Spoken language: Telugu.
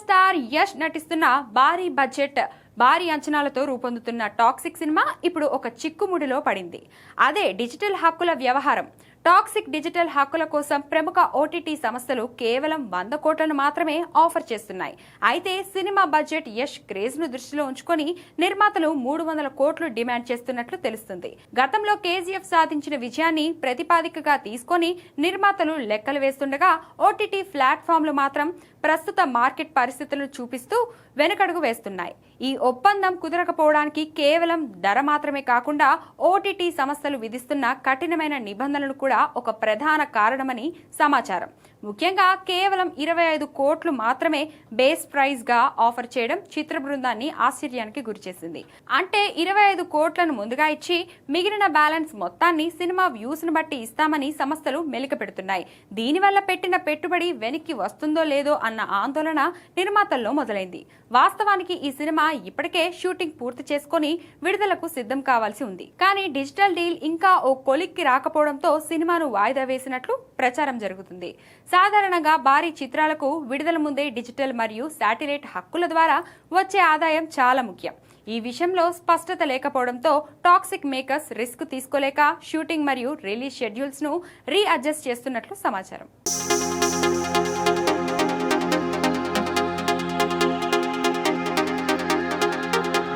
స్టార్ యష్ నటిస్తున్న భారీ బడ్జెట్ భారీ అంచనాలతో రూపొందుతున్న టాక్సిక్ సినిమా ఇప్పుడు ఒక చిక్కుముడిలో పడింది. అదే డిజిటల్ హక్కుల వ్యవహారం. టాక్సిక్ డిజిటల్ హక్కుల కోసం ప్రముఖ ఓటీటీ సంస్థలు కేవలం 100 కోట్లను మాత్రమే ఆఫర్ చేస్తున్నాయి. అయితే సినిమా బడ్జెట్ యష్ క్రేజ్ ను దృష్టిలో ఉంచుకొని నిర్మాతలు 300 కోట్లు డిమాండ్ చేస్తున్నట్లు తెలుస్తుంది. గతంలో కేజీఎఫ్ సాధించిన విజయాన్ని ప్రతిపాదికగా తీసుకొని నిర్మాతలు లెక్కలు వేస్తుండగా ఓటీటీ ప్లాట్ఫామ్లు మాత్రం ప్రస్తుత మార్కెట్ పరిస్థితులను చూపిస్తూ వెనుకడుగు వేస్తున్నాయి. ఈ ఒప్పందం కుదరకపోవడానికి కేవలం ధర మాత్రమే కాకుండా ఓటీటీ సంస్థలు విధిస్తున్న కఠినమైన నిబంధనలు కూడా ఒక ప్రధాన కారణమని సమాచారం. ముఖ్యంగా కేవలం 25 కోట్లు మాత్రమే బేస్ ప్రైజ్ గా ఆఫర్ చేయడం చిత్ర బృందాన్ని ఆశ్చర్యానికి గురిచేసింది. అంటే 25 కోట్లను ముందుగా ఇచ్చి మిగిలిన బ్యాలెన్స్ మొత్తాన్ని సినిమా వ్యూస్ ను బట్టి ఇస్తామని సంస్థలు మెలిక పెడుతున్నాయి. దీనివల్ల పెట్టిన పెట్టుబడి వెనక్కి వస్తుందో లేదో అన్న ఆందోళన నిర్మాతల్లో మొదలైంది. వాస్తవానికి ఈ సినిమా ఇప్పటికే షూటింగ్ పూర్తి చేసుకుని విడుదలకు సిద్ధం కావాల్సి ఉంది. కానీ డిజిటల్ డీల్ ఇంకా ఓ కొలిక్కి రాకపోవడంతో సినిమాను వాయిదా వేసినట్లు ప్రచారం జరుగుతుంది. సాధారణంగా భారీ చిత్రాలకు విడుదల ముందే డిజిటల్ మరియు శాటిలైట్ హక్కుల ద్వారా వచ్చే ఆదాయం చాలా ముఖ్యం. ఈ విషయంలో స్పష్టత లేకపోవడంతో టాక్సిక్ మేకర్స్ రిస్క్ తీసుకోలేక షూటింగ్ మరియు రిలీజ్ షెడ్యూల్స్ ను రీఅడ్జస్ట్ చేస్తున్నట్లు సమాచారం.